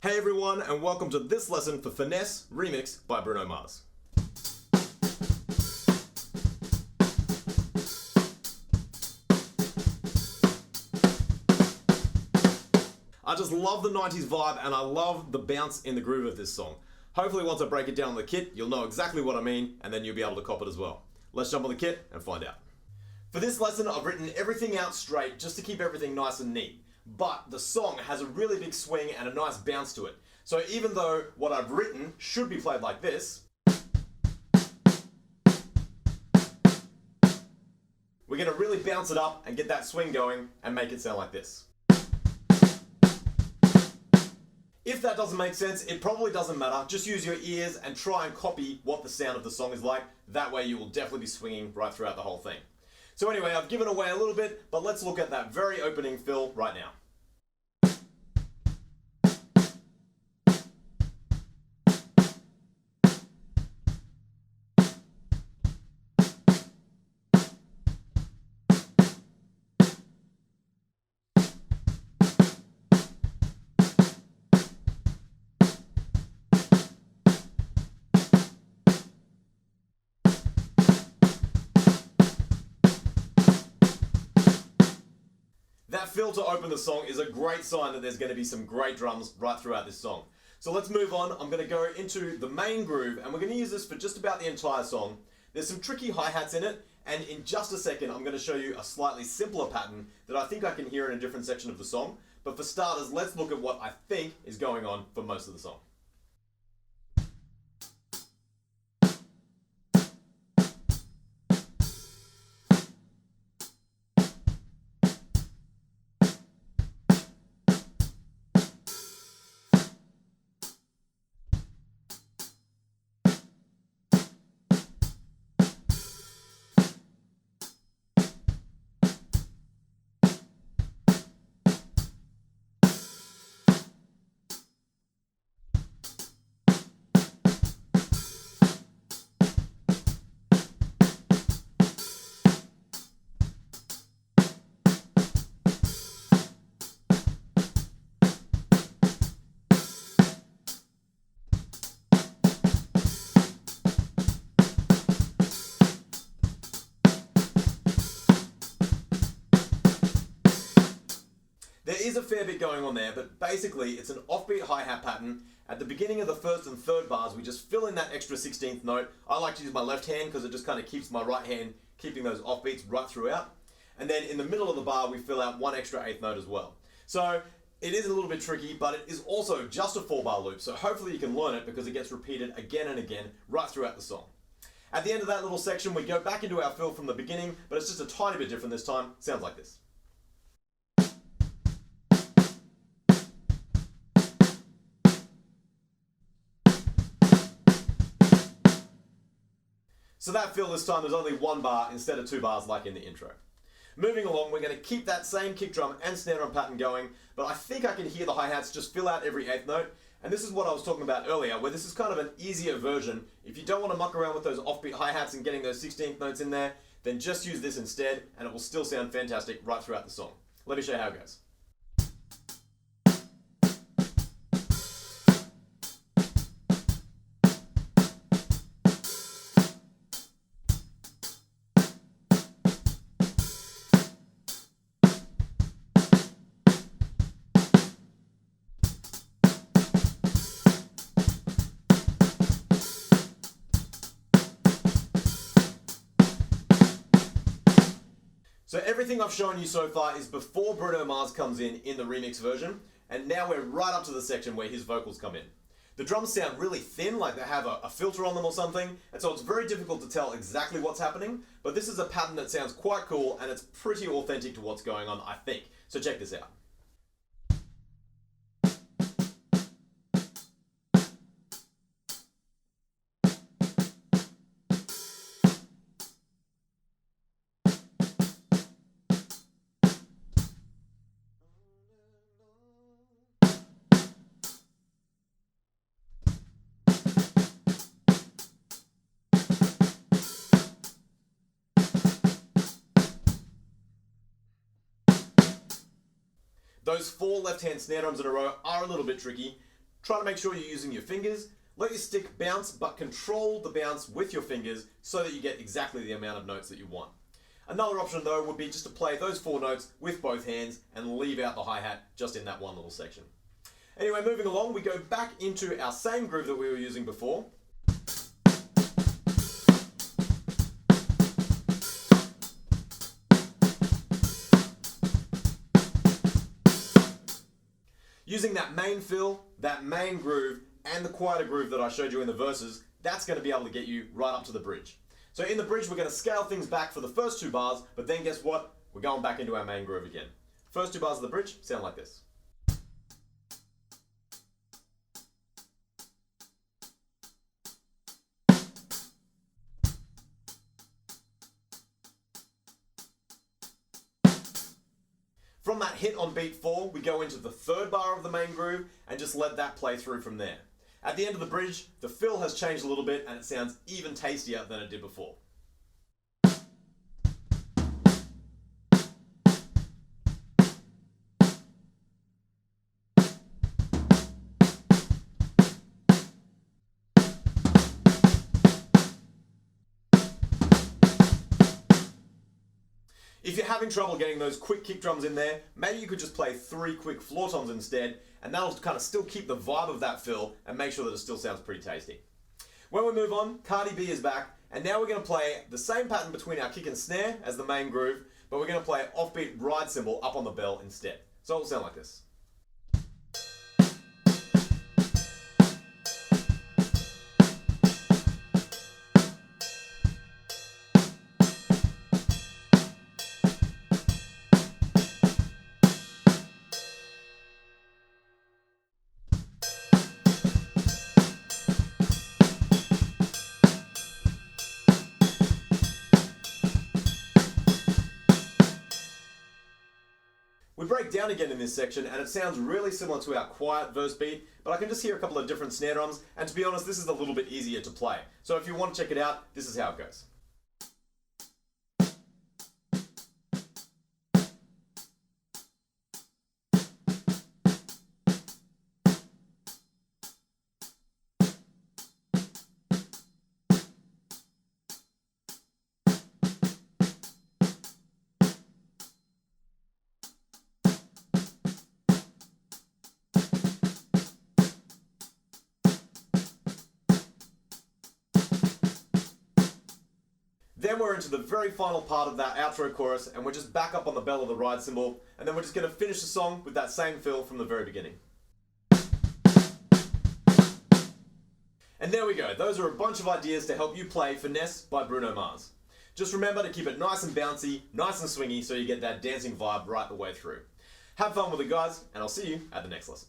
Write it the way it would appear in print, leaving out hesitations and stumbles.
Hey everyone, and welcome to this lesson for Finesse Remix by Bruno Mars. I just love the 90s vibe and I love the bounce in the groove of this song. Hopefully once I break it down on the kit, you'll know exactly what I mean and then you'll be able to cop it as well. Let's jump on the kit and find out. For this lesson, I've written everything out straight just to keep everything nice and neat. But the song has a really big swing and a nice bounce to it. So even though what I've written should be played like this, we're going to really bounce it up and get that swing going and make it sound like this. If that doesn't make sense, it probably doesn't matter. Just use your ears and try and copy what the sound of the song is like. That way you will definitely be swinging right throughout the whole thing. So anyway, I've given away a little bit, but let's look at that very opening fill right now. That fill to open the song is a great sign that there's going to be some great drums right throughout this song. So let's move on. I'm going to go into the main groove and we're going to use this for just about the entire song. There's some tricky hi-hats in it, and in just a second I'm going to show you a slightly simpler pattern that I think I can hear in a different section of the song. But for starters, let's look at what I think is going on for most of the song. There is a fair bit going on there, but basically it's an offbeat hi-hat pattern. At the beginning of the first and third bars, we just fill in that extra 16th note. I like to use my left hand because it just kind of keeps my right hand keeping those offbeats right throughout. And then in the middle of the bar, we fill out one extra 8th note as well. So it is a little bit tricky, but it is also just a 4-bar loop. So hopefully you can learn it because it gets repeated again and again right throughout the song. At the end of that little section, we go back into our fill from the beginning, but it's just a tiny bit different this time. Sounds like this. So that fill this time is only 1 bar instead of 2 bars like in the intro. Moving along, we're going to keep that same kick drum and snare drum pattern going, but I think I can hear the hi-hats just fill out every 8th note. And this is what I was talking about earlier, where this is kind of an easier version. If you don't want to muck around with those offbeat hi-hats and getting those 16th notes in there, then just use this instead and it will still sound fantastic right throughout the song. Let me show you how it goes. So everything I've shown you so far is before Bruno Mars comes in the remix version, and now we're right up to the section where his vocals come in. The drums sound really thin, like they have a filter on them or something, and so it's very difficult to tell exactly what's happening, but this is a pattern that sounds quite cool and it's pretty authentic to what's going on, I think. So check this out. Those 4 left-hand snare drums in a row are a little bit tricky, Try to make sure you're using your fingers. Let your stick bounce, but control the bounce with your fingers so that you get exactly the amount of notes that you want. Another option though would be just to play those 4 notes with both hands and leave out the hi-hat just in that one little section. Anyway, moving along, we go back into our same groove that we were using before. Using that main fill, that main groove, and the quieter groove that I showed you in the verses, that's going to be able to get you right up to the bridge. So in the bridge, we're going to scale things back for the first 2 bars, but then guess what? We're going back into our main groove again. First 2 bars of the bridge sound like this. From that hit on beat 4, we go into the 3rd bar of the main groove and just let that play through from there. At the end of the bridge, the fill has changed a little bit and it sounds even tastier than it did before. If you're having trouble getting those quick kick drums in there, maybe you could just play 3 quick floor toms instead, and that'll kind of still keep the vibe of that fill and make sure that it still sounds pretty tasty. When we move on, Cardi B is back, and now we're going to play the same pattern between our kick and snare as the main groove, but we're going to play an offbeat ride cymbal up on the bell instead. So it'll sound like this. We break down again in this section and it sounds really similar to our quiet verse beat, but I can just hear a couple of different snare drums, and to be honest, this is a little bit easier to play. So if you want to check it out, this is how it goes. Then we're into the very final part of that outro chorus, and we're just back up on the bell of the ride cymbal, and then we're just going to finish the song with that same fill from the very beginning. And there we go, those are a bunch of ideas to help you play Finesse by Bruno Mars. Just remember to keep it nice and bouncy, nice and swingy, so you get that dancing vibe right the way through. Have fun with it guys, and I'll see you at the next lesson.